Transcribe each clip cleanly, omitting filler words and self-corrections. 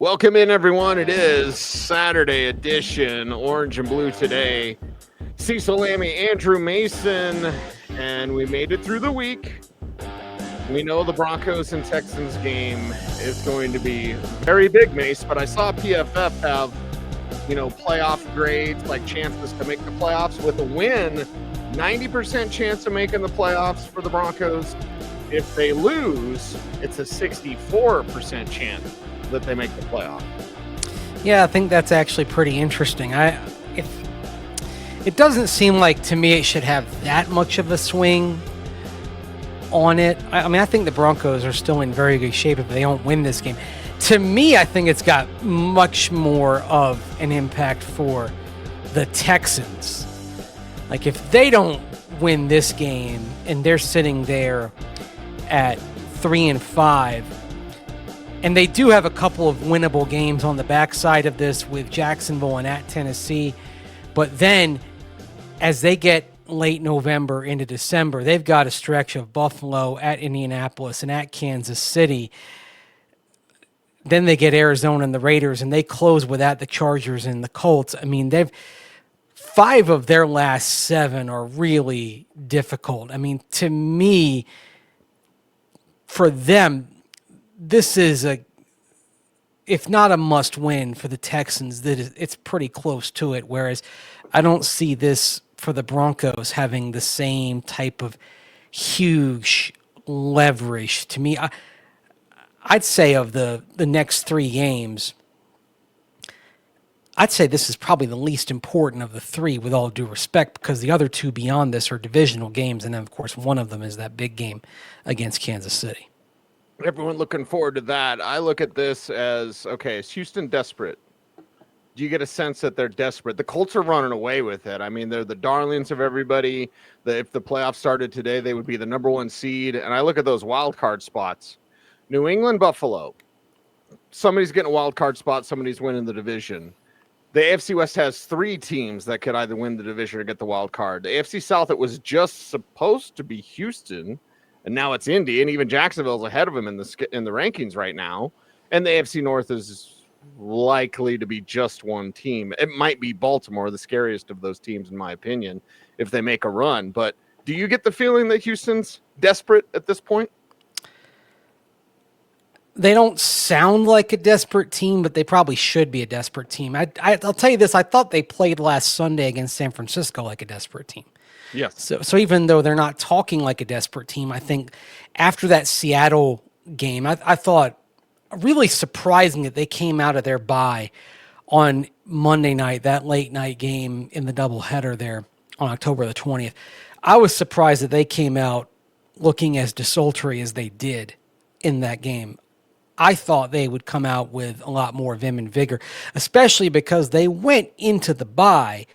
Welcome in, everyone. It is Saturday edition, orange and blue today. Cecil, Lammey, Andrew Mason, and we made it through the week. We know the Broncos and Texans game is going to be very big, Mace, but I saw PFF have, playoff grades, like chances to make the playoffs with a win. 90% chance of making the playoffs for the Broncos. If they lose, it's a 64% chance that they make the playoff. Yeah, I think that's actually pretty interesting. It doesn't seem like to me it should have that much of a swing on it. I think the Broncos are still in very good shape if they don't win this game. To me, I think it's got much more of an impact for the Texans. Like if they don't win this game and they're sitting there at 3-5, and they do have a couple of winnable games on the backside of this with Jacksonville and at Tennessee. But then as they get late November into December, they've got a stretch of Buffalo, at Indianapolis, and at Kansas City. Then they get Arizona and the Raiders, and they close with at the Chargers and the Colts. I mean, 5 of their last 7 are really difficult. I mean, to me, for them, this is if not a must win for the Texans, it's pretty close to it. Whereas I don't see this for the Broncos having the same type of huge leverage. To me, I'd say of the next 3 games, I'd say this is probably the least important of the 3, with all due respect, because the other 2 beyond this are divisional games. And then, of course, one of them is that big game against Kansas City. Everyone looking forward to that. I look at this as, okay, is Houston desperate? Do you get a sense that they're desperate? The Colts are running away with it. I mean, they're the darlings of everybody. If the playoffs started today, they would be the number 1 seed. And I look at those wild card spots. New England, Buffalo. Somebody's getting a wild card spot. Somebody's winning the division. The AFC West has 3 teams that could either win the division or get the wild card. The AFC South, it was just supposed to be Houston, and now it's Indy, and even Jacksonville's ahead of them in the rankings right now. And the AFC North is likely to be just 1 team. It might be Baltimore, the scariest of those teams, in my opinion, if they make a run. But do you get the feeling that Houston's desperate at this point? They don't sound like a desperate team, but they probably should be a desperate team. I'll tell you this. I thought they played last Sunday against San Francisco like a desperate team. Yes. So even though they're not talking like a desperate team, I think after that Seattle game, I thought really surprising that they came out of their bye on Monday night, that late night game in the doubleheader there on October the 20th. I was surprised that they came out looking as desultory as they did in that game. I thought they would come out with a lot more vim and vigor, especially because they went into the bye,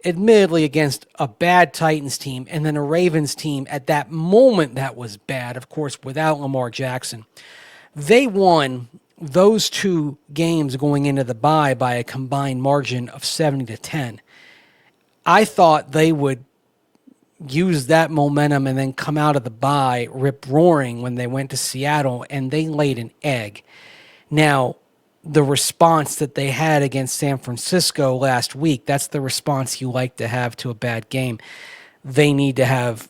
admittedly against a bad Titans team and then a Ravens team at that moment that was bad, of course, without Lamar Jackson. They won those 2 games going into the bye by a combined margin of 70-10. I thought they would use that momentum and then come out of the bye rip-roaring when they went to Seattle, and they laid an egg. Now, the response that they had against San Francisco last week, that's the response you like to have to a bad game. They need to have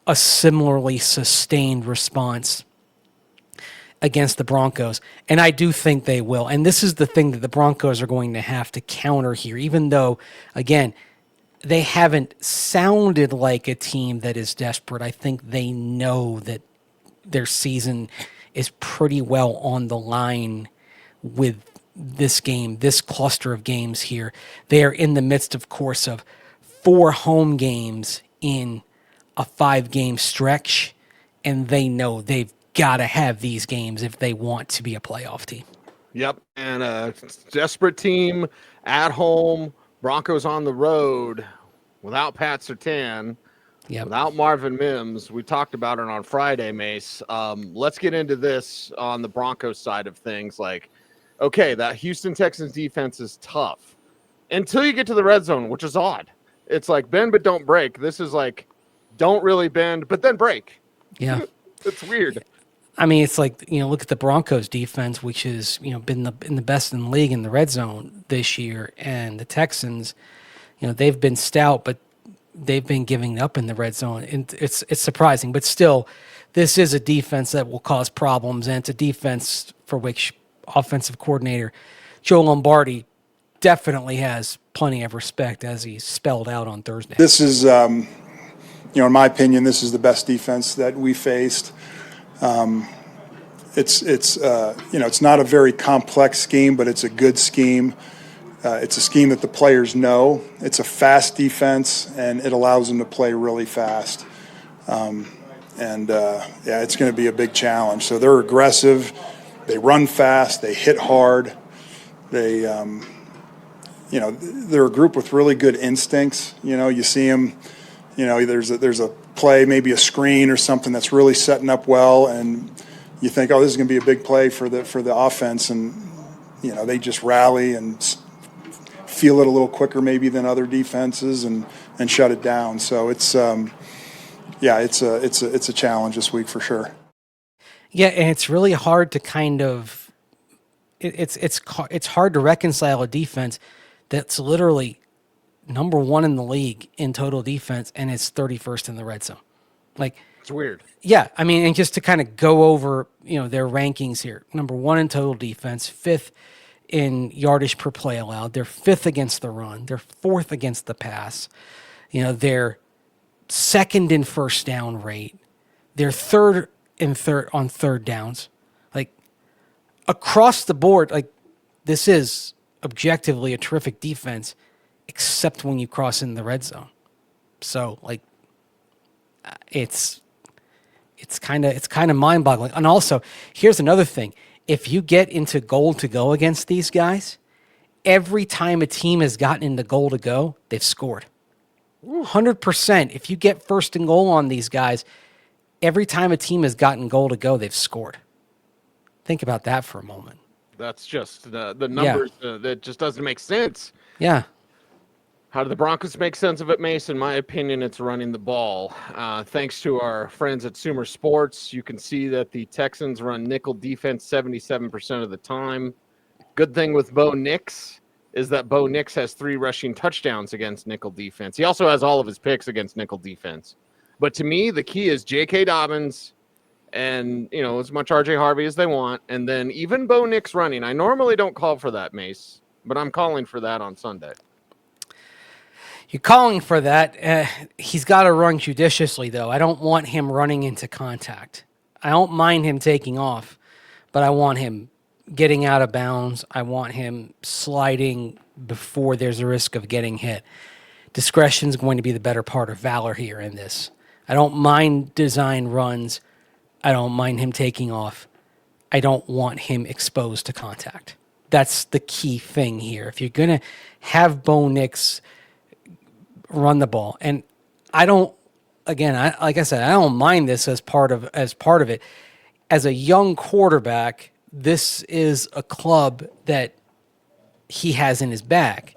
a similarly sustained response against the Broncos, and I do think they will. And this is the thing that the Broncos are going to have to counter here, even though, again, they haven't sounded like a team that is desperate. I think they know that their season is pretty well on the line with this game, this cluster of games here. They are in the midst, of course, of 4 home games in a 5-game stretch, and they know they've got to have these games if they want to be a playoff team. Yep, and a desperate team at home. Broncos on the road without Pat Surtain, without Marvin Mims. We talked about it on Friday, Mace. Let's get into this on the Broncos side of things. Like, okay, that Houston Texans defense is tough until you get to the red zone, which is odd. It's like bend but don't break. This is like don't really bend but then break. Yeah. It's weird. I mean, it's like, look at the Broncos defense, which has, been in the best in the league in the red zone this year, and the Texans, they've been stout, but they've been giving up in the red zone. And it's surprising, but still, this is a defense that will cause problems, and it's a defense for which offensive coordinator Joe Lombardi definitely has plenty of respect, as he spelled out on Thursday. This is, in my opinion, this is the best defense that we faced. It's not a very complex scheme, but it's a good scheme. It's a scheme that the players know. It's a fast defense, and it allows them to play really fast. It's going to be a big challenge. So they're aggressive. They run fast. They hit hard. They're a group with really good instincts. You see them. There's a play, maybe a screen or something that's really setting up well, and you think, oh, this is going to be a big play for the offense, and they just rally and feel it a little quicker maybe than other defenses and shut it down. So it's a challenge this week for sure. Yeah, and it's really hard to kind of it's hard to reconcile a defense that's literally number 1 in the league in total defense, and it's 31st in the red zone. Like, It's weird. Yeah, I mean, and just to kind of go over, their rankings here. Number 1 in total defense, 5th in yardage per play allowed. They're 5th against the run. They're 4th against the pass. They're 2nd in first down rate. They're 3rd on third downs. Like, across the board, like, this is objectively a terrific defense, except when you cross in the red zone. So, like, it's kind of mind-boggling. And also, here's another thing. If you get into goal to go against these guys, every time a team has gotten into goal to go, they've scored. 100%. If you get first and goal on these guys, every time a team has gotten goal to go, they've scored. Think about that for a moment. That's just the numbers that just doesn't make sense. Yeah. How do the Broncos make sense of it, Mace? In my opinion, it's running the ball. Thanks to our friends at Sumer Sports, you can see that the Texans run nickel defense 77% of the time. Good thing with Bo Nix is that Bo Nix has 3 rushing touchdowns against nickel defense. He also has all of his picks against nickel defense. But to me, the key is J.K. Dobbins and, as much R.J. Harvey as they want. And then even Bo Nix running. I normally don't call for that, Mace, but I'm calling for that on Sunday. You're calling for that. He's got to run judiciously, though. I don't want him running into contact. I don't mind him taking off, but I want him getting out of bounds. I want him sliding before there's a risk of getting hit. Discretion is going to be the better part of valor here in this. I don't mind design runs. I don't mind him taking off. I don't want him exposed to contact. That's the key thing here. If you're going to have Bo Nix run the ball, and I don't, again, like I said, I don't mind this as part of it. As a young quarterback, this is a club that he has in his bag,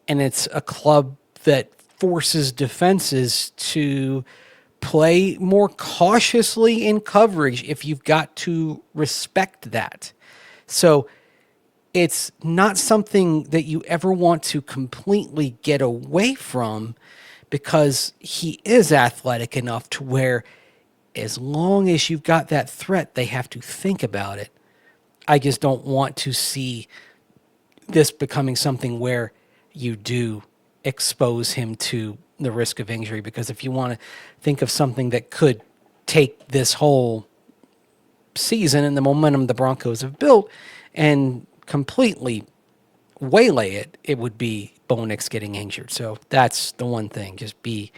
and it's a club that forces defenses to play more cautiously in coverage if you've got to respect that. So it's not something that you ever want to completely get away from, because he is athletic enough to where as long as you've got that threat, they have to think about it. I just don't want to see this becoming something where you do expose him to the risk of injury, because if you want to think of something that could take this whole season and the momentum the Broncos have built and completely waylay it, it would be Bo Nix getting injured. So that's the one thing. Just if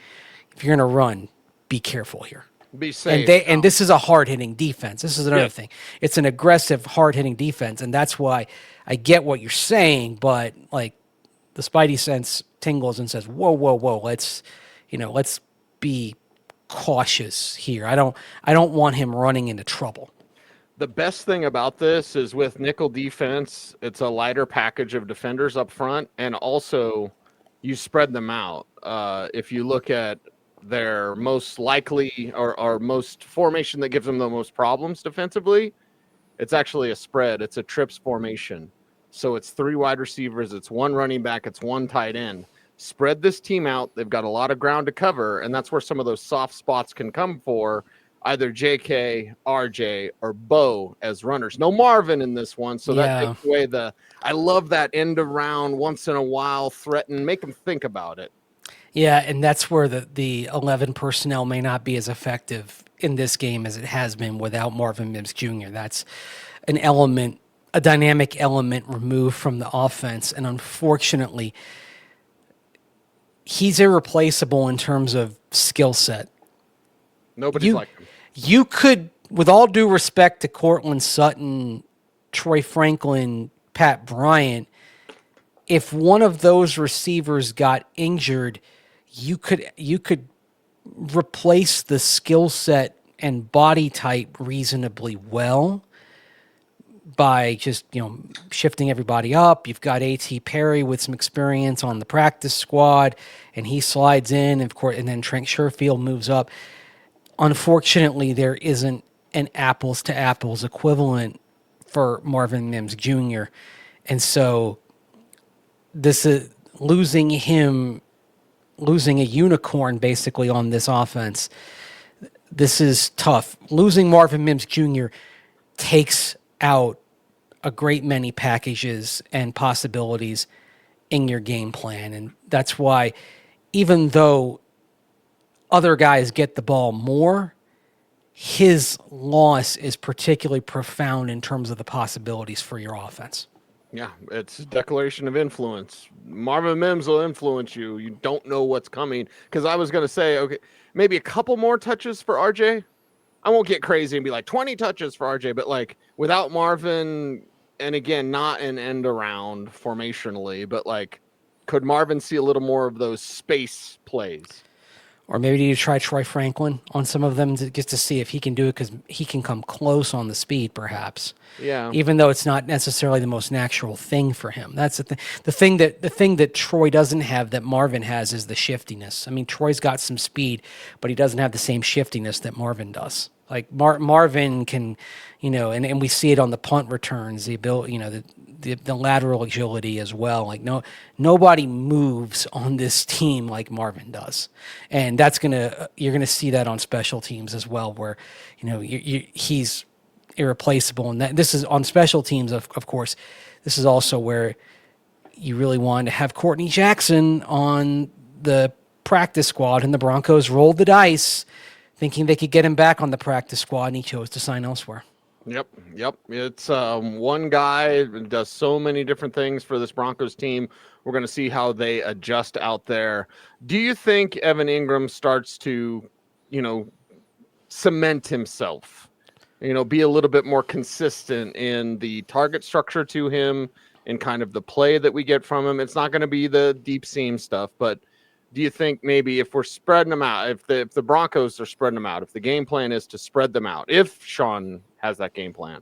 you're going to run, be careful here. Be safe. And this is a hard-hitting defense. This is another thing. It's an aggressive, hard-hitting defense, and that's why I get what you're saying, but like the spidey sense tingles and says, whoa, let's be cautious here. I don't want him running into trouble. The best thing about this is with nickel defense, it's a lighter package of defenders up front, and also you spread them out. If you look at their most likely or most formation that gives them the most problems defensively, it's actually a spread. It's a trips formation. So it's 3 wide receivers, it's 1 running back, it's 1 tight end. Spread this team out. They've got a lot of ground to cover, and that's where some of those soft spots can come for either JK, RJ, or Bo as runners. No Marvin in this one, so that takes away the – I love that end of round, once in a while, threaten, make them think about it. Yeah, and that's where the 11 personnel may not be as effective in this game as it has been without Marvin Mims Jr. That's an element, a dynamic element removed from the offense, and unfortunately – he's irreplaceable in terms of skill set. Nobody's like him. You could, with all due respect to Cortland Sutton, Troy Franklin, Pat Bryant, if one of those receivers got injured, you could replace the skill set and body type reasonably well by just, shifting everybody up. You've got A.T. Perry with some experience on the practice squad, and he slides in, of course, and then Trent Sherfield moves up. Unfortunately, there isn't an apples-to-apples equivalent for Marvin Mims Jr., and so this is losing a unicorn basically on this offense. This is tough. Losing Marvin Mims Jr. takes out a great many packages and possibilities in your game plan. And that's why, even though other guys get the ball more, his loss is particularly profound in terms of the possibilities for your offense. Yeah, it's a declaration of influence. Marvin Mims will influence you. You don't know what's coming. Because I was going to say, okay, maybe a couple more touches for RJ. I won't get crazy and be like 20 touches for RJ, but like without Marvin, and again, not an end around formationally, but like, could Marvin see a little more of those space plays? Or maybe do you try Troy Franklin on some of them just to see if he can do it, because he can come close on the speed, perhaps. Yeah. Even though it's not necessarily the most natural thing for him. That's the thing. The thing that Troy doesn't have that Marvin has is the shiftiness. I mean, Troy's got some speed, but he doesn't have the same shiftiness that Marvin does. Like Marvin can, and we see it on the punt returns, the ability, the lateral agility as well. Like nobody moves on this team like Marvin does, and you're gonna see that on special teams as well, where he's irreplaceable. And this is on special teams, of course. This is also where you really wanted to have Courtney Jackson on the practice squad, and the Broncos rolled the dice, thinking they could get him back on the practice squad, and he chose to sign elsewhere. Yep. It's one guy does so many different things for this Broncos team. We're going to see how they adjust out there. Do you think Evan Engram starts to, cement himself, be a little bit more consistent in the target structure to him and kind of the play that we get from him? It's not going to be the deep seam stuff, but do you think maybe if we're spreading them out, if the Broncos are spreading them out, if the game plan is to spread them out, if Sean has that game plan,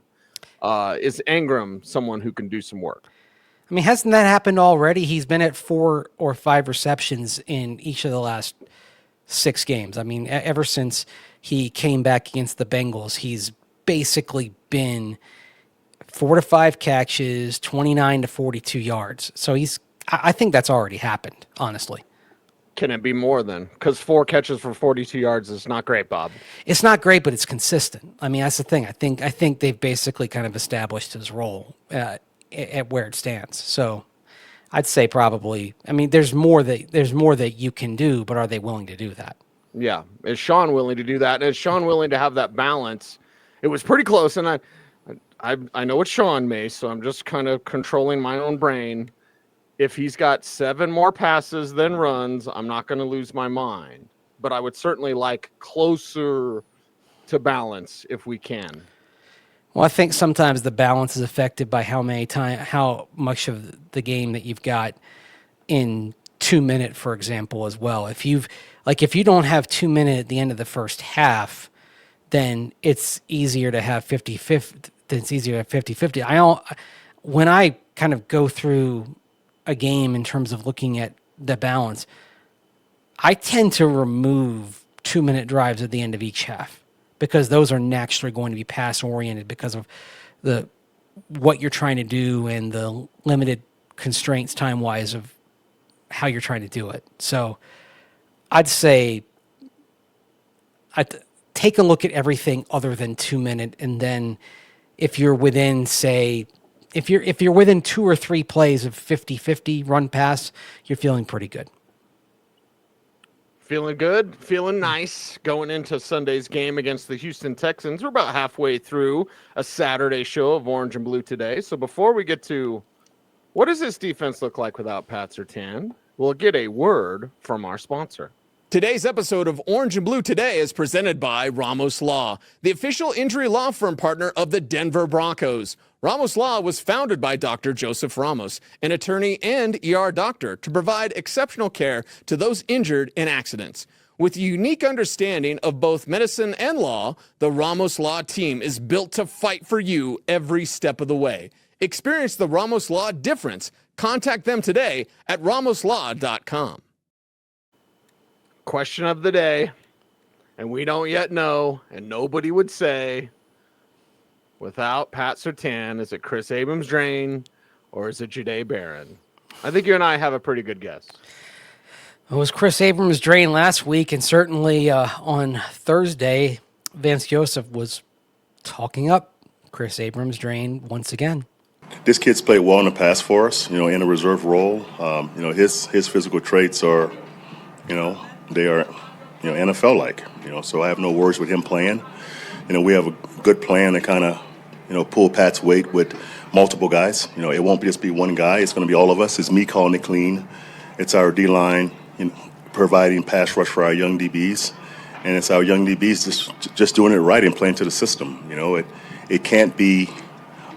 is Engram someone who can do some work? I mean, hasn't that happened already? He's been at 4 or 5 receptions in each of the last 6 games. I mean, ever since he came back against the Bengals, he's basically been 4 to 5 catches, 29 to 42 yards. So I think that's already happened, honestly. Can it be more then? Because 4 catches for 42 yards is not great, Bob. It's not great, but it's consistent. I mean, that's the thing. I think they've basically kind of established his role at where it stands. So I'd say probably. I mean, there's more that you can do, but are they willing to do that? Yeah, is Sean willing to do that? And is Sean willing to have that balance? It was pretty close, and I know it's Sean Mace, so I'm just kind of controlling my own brain. If he's got 7 more passes than runs, I'm not going to lose my mind. But I would certainly like closer to balance if we can. Well, I think sometimes the balance is affected by how much of the game that you've got in 2 minute, for example, as well. If you don't have 2 minute at the end of the first half, then it's easier to have 50-50. It's easier to have 50-50. When I kind of go through a game in terms of looking at the balance, I tend to remove 2-minute drives at the end of each half because those are naturally going to be pass oriented because of what you're trying to do and the limited constraints time wise of how you're trying to do it. So I'd say take a look at everything other than 2-minute, and then if you're within, say, if you're within 2 or 3 plays of 50-50 run pass, you're feeling pretty good. Feeling good, feeling nice going into Sunday's game against the Houston Texans. We're about halfway through a Saturday show of Orange and Blue today. So before we get to what does this defense look like without Pat Surtain, we'll get a word from our sponsor. Today's episode of Orange and Blue Today is presented by Ramos Law, the official injury law firm partner of the Denver Broncos. Ramos Law was founded by Dr. Joseph Ramos, an attorney and ER doctor, to provide exceptional care to those injured in accidents. With a unique understanding of both medicine and law, the Ramos Law team is built to fight for you every step of the way. Experience the Ramos Law difference. Contact them today at ramoslaw.com. Question of the day, and we don't yet know, and nobody would say, without Pat Surtain, is it Chris Abrams-Drain or is it Jahdae Barron? I think you and I have a pretty good guess. It was Chris Abrams-Drain last week, and certainly on Thursday, Vance Joseph was talking up Chris Abrams-Drain once again. This kid's played well in the past for us, in a reserve role. His physical traits are, they are, NFL-like, so I have no worries with him playing. We have a good plan to kind of, pull Pat's weight with multiple guys. It won't just be one guy. It's going to be all of us. It's me calling it clean. It's our D-line, providing pass rush for our young DBs. And it's our young DBs just doing it right and playing to the system. It can't be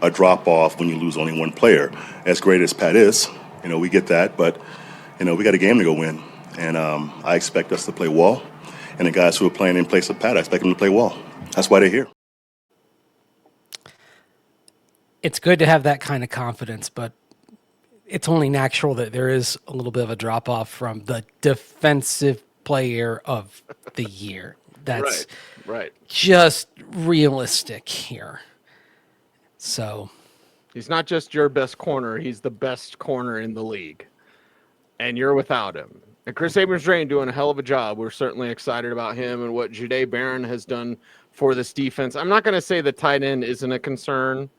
a drop-off when you lose only one player. As great as Pat is, we get that. But, we got a game to go win. And I expect us to play well. And the guys who are playing in place of Pat, I expect them to play well. That's why they're here. It's good to have that kind of confidence, but it's only natural that there is a little bit of a drop-off from the defensive player of the year. That's right. Just realistic here. So he's not just your best corner, he's the best corner in the league. And you're without him. And Chris Abrams-Drain doing a hell of a job. We're certainly excited about him and what Jahdae Barron has done for this defense. I'm not going to say the tight end isn't a concern,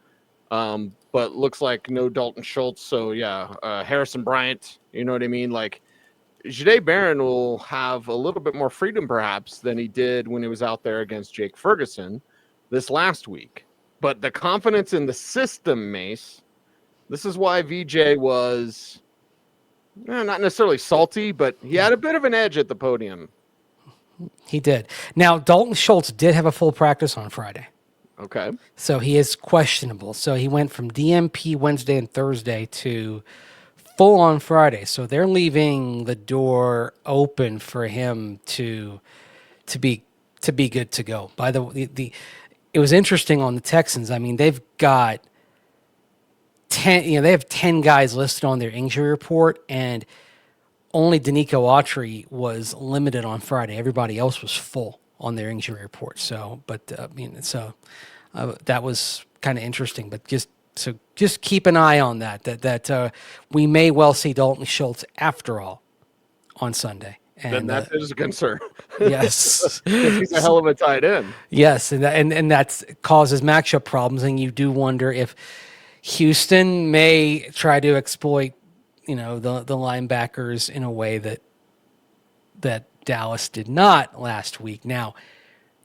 but looks like no Dalton Schultz. So, Harrison Bryant, you know what I mean? Like, Jahdae Barron will have a little bit more freedom, perhaps, than he did when he was out there against Jake Ferguson this last week. But the confidence in the system, Mace, this is why VJ was... not necessarily salty, but he had a bit of an edge at the podium. He did. Now, Dalton Schultz did have a full practice on Friday. Okay. So he is questionable. So he went from DMP Wednesday and Thursday to full on Friday. So they're leaving the door open for him to be good to go. By the it was interesting on the Texans. I mean, they've got 10, they have 10 guys listed on their injury report, and only Danico Autry was limited on Friday. Everybody else was full on their injury report. So, but that was kind of interesting. But just keep an eye on that we may well see Dalton Schultz after all on Sunday. And then that is a concern. Yes, he's a hell of a tight end. Yes, and that causes matchup problems, and you do wonder if Houston may try to exploit, the linebackers in a way that Dallas did not last week. Now,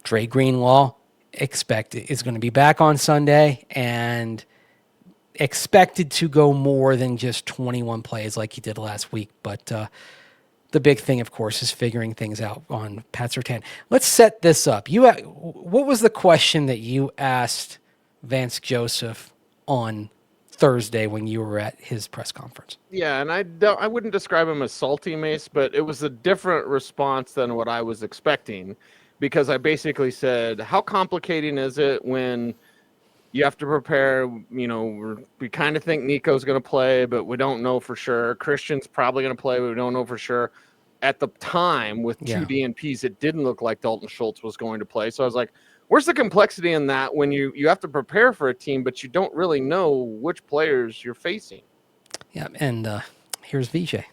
Dre Greenlaw is going to be back on Sunday and expected to go more than just 21 plays like he did last week. But the big thing, of course, is figuring things out on Pat Surtain. Let's set this up. What was the question that you asked Vance Joseph on Thursday when you were at his press conference? Yeah, and I wouldn't describe him as salty, Mace, but it was a different response than what I was expecting, because I basically said, how complicating is it when you have to prepare, we kind of think Nico's going to play, but we don't know for sure. Christian's probably going to play, but we don't know for sure. at the time with two DNPs, it didn't look like Dalton Schultz was going to play. So I was like, where's the complexity in that when you have to prepare for a team, but you don't really know which players you're facing? Yeah, and here's VJ.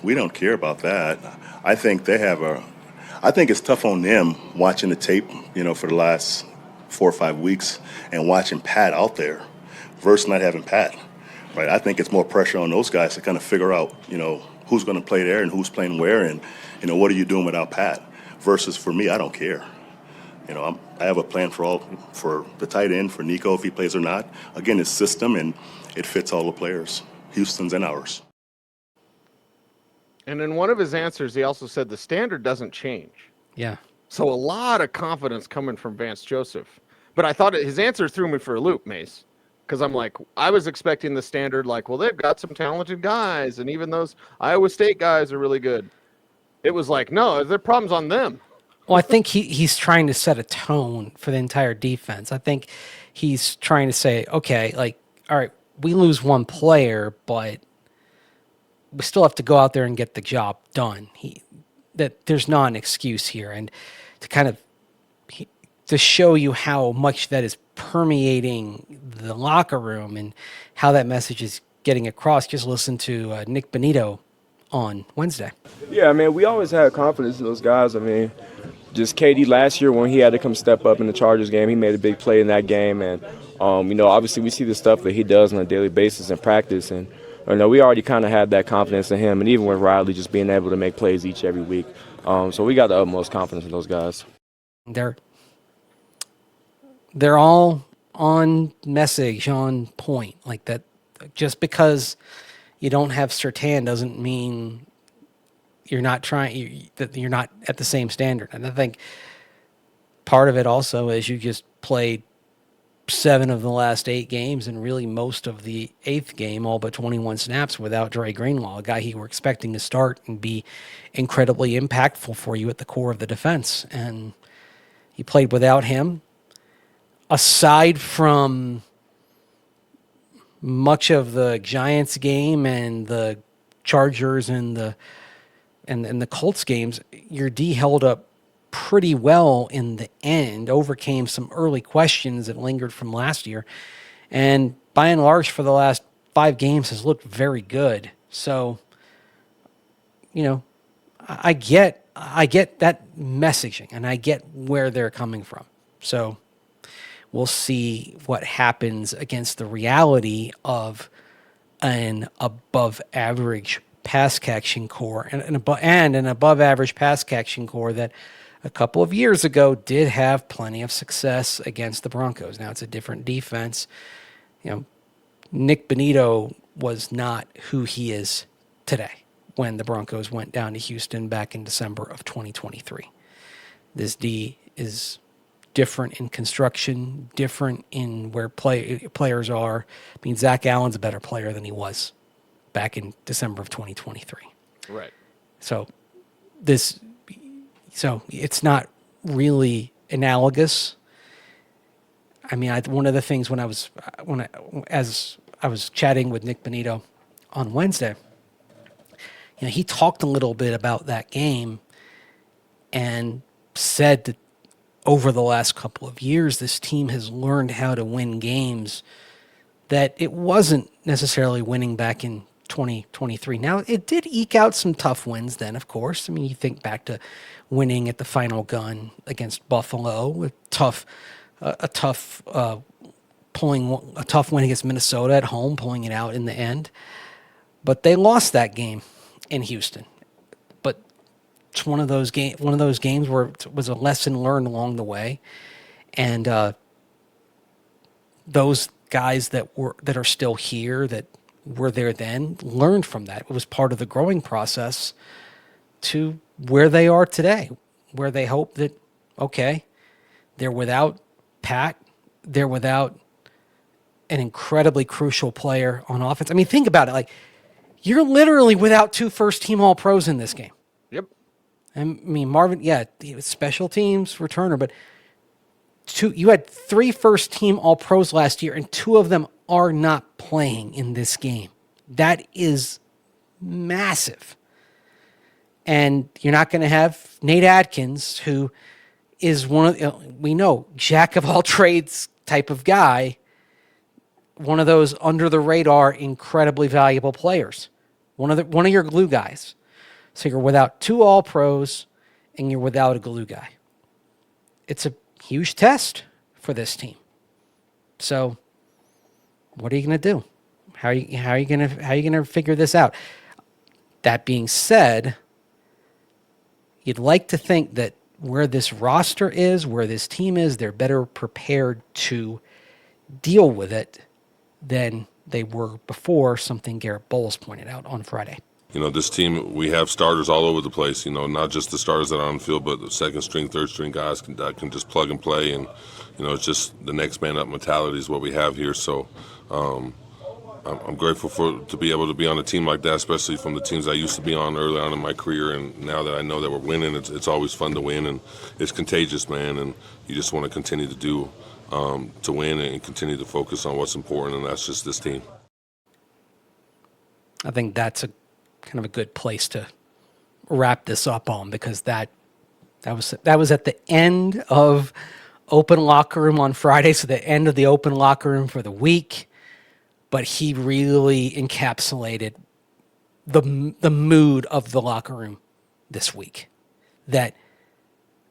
We don't care about that. I think I think it's tough on them watching the tape, for the last 4 or 5 weeks and watching Pat out there versus not having Pat, right? I think it's more pressure on those guys to kind of figure out, who's going to play there and who's playing where and, what are you doing without Pat versus for me, I don't care. I have a plan for the tight end, for Nico, if he plays or not. Again, it's system, and it fits all the players, Houston's and ours. And in one of his answers, he also said the standard doesn't change. Yeah. So a lot of confidence coming from Vance Joseph. But I thought his answer threw me for a loop, Mace, because I'm like, I was expecting the standard like, well, they've got some talented guys, and even those Iowa State guys are really good. It was like, no, there are problems on them. Well, I think he's trying to set a tone for the entire defense. I think he's trying to say, okay, like, all right, we lose one player, but we still have to go out there and get the job done. That there's not an excuse here, and to kind of to show you how much that is permeating the locker room and how that message is getting across. Just listen to Nick Bonito on Wednesday. Yeah, I mean, we always had confidence in those guys. I mean, just KD last year when he had to come step up in the Chargers game, he made a big play in that game, and obviously we see the stuff that he does on a daily basis in practice, and we already kind of had that confidence in him, and even with Riley just being able to make plays every week. So we got the utmost confidence in those guys. They're all on message, on point. Like that, just because you don't have Surtain doesn't mean you're not that you're not at the same standard. And I think part of it also is you just played 7 of the last 8 games and really most of the 8th game, all but 21 snaps without Dre Greenlaw, a guy you were expecting to start and be incredibly impactful for you at the core of the defense. And you played without him. Aside from much of the Giants game and the Chargers and the Colts games, your D held up pretty well in the end, overcame some early questions that lingered from last year, and by and large for the last 5 games has looked very good. So, I get that messaging and I get where they're coming from. So we'll see what happens against the reality of an above average pass catching core and an above average pass catching core that a couple of years ago did have plenty of success against the Broncos. Now it's a different defense. Nick Bonito was not who he is today when the Broncos went down to Houston back in December of 2023. This D is different in construction, different in where players are. I mean, Zach Allen's a better player than he was back in December of 2023. Right. So it's not really analogous. I mean, one of the things as I was chatting with Nick Bonito on Wednesday, he talked a little bit about that game and said that over the last couple of years, this team has learned how to win games that it wasn't necessarily winning back in 2023. Now, it did eke out some tough wins then, of course. I mean, you think back to winning at the final gun against Buffalo, a tough win against Minnesota at home, pulling it out in the end. But they lost that game in Houston. But it's one of those games where it was a lesson learned along the way, and those guys that are still here that were there then learned from that. It was part of the growing process to where they are today, where they hope that, okay, they're without Pat, they're without an incredibly crucial player on offense. I mean, think about it. Like, you're literally without 2 first-team All-Pros in this game. Yep. I mean, Marvin, he was special teams returner, but you had 3 first-team All-Pros last year, and 2 of them are not playing in this game. That is massive. And you're not going to have Nate Adkins, who is one of, we know, jack of all trades type of guy, one of those under the radar, incredibly valuable players, one of your glue guys. So you're without 2 All-Pros and you're without a glue guy. It's a huge test for this team. So what are you going to do? How are you going to figure this out? That being said, you'd like to think that where this roster is, where this team is, they're better prepared to deal with it than they were before, something Garrett Bowles pointed out on Friday. You know, this team, we have starters all over the place, you know, not just the starters that are on the field, but the second string, third string guys that can just plug and play. And, you know, it's just the next man up mentality is what we have here. So I'm grateful to be able to be on a team like that, especially from the teams I used to be on early on in my career. And now that I know that we're winning, it's always fun to win, and it's contagious, man. And you just want to continue to win and continue to focus on what's important, and that's just this team. I think that's a kind of a good place to wrap this up on, because that was at the end of open locker room on Friday, so the end of the open locker room for the week. But he really encapsulated the mood of the locker room this week, that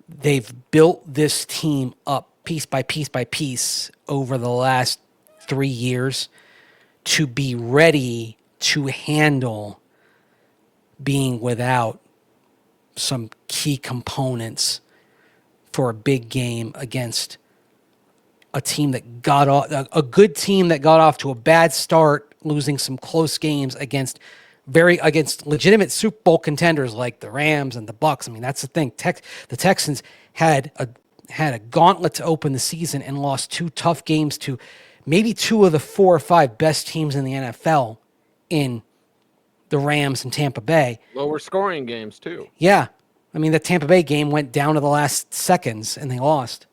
they've built this team up piece by piece by piece over the last 3 years to be ready to handle being without some key components for a big game against a team that got off, a good team that got off to a bad start, losing some close games against legitimate Super Bowl contenders like the Rams and the Bucs. I mean, that's the thing. The Texans had a gauntlet to open the season and lost 2 tough games to maybe 2 of the 4 or 5 best teams in the NFL in the Rams and Tampa Bay. Lower scoring games too. Yeah. I mean, the Tampa Bay game went down to the last seconds and they lost.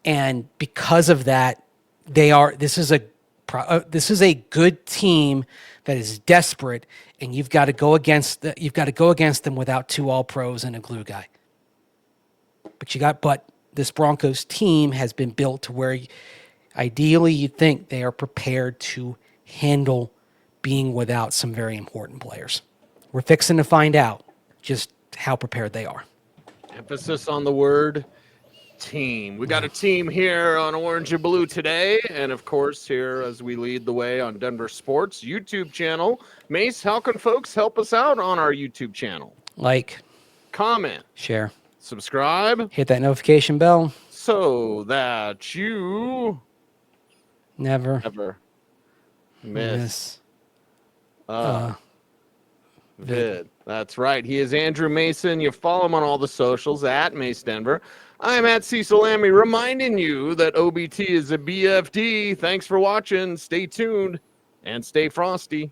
And because of that, this is a good team that is desperate, and you've got to go against them without 2 All-Pros and a glue guy. But this Broncos team has been built to where ideally you'd think they are prepared to handle being without some very important players. We're fixing to find out just how prepared they are. Emphasis on the word team. We got a team here on Orange and Blue today, and of course here as we lead the way on Denver Sports YouTube channel. Mace, how can folks help us out on our YouTube channel? Like, comment, share, subscribe, hit that notification bell so that you never miss vid. That's right. He is Andrew Mason. You follow him on all the socials at Mace Denver. I'm at Cecil Lammey, reminding you that OBT is a BFD. Thanks for watching. Stay tuned and stay frosty.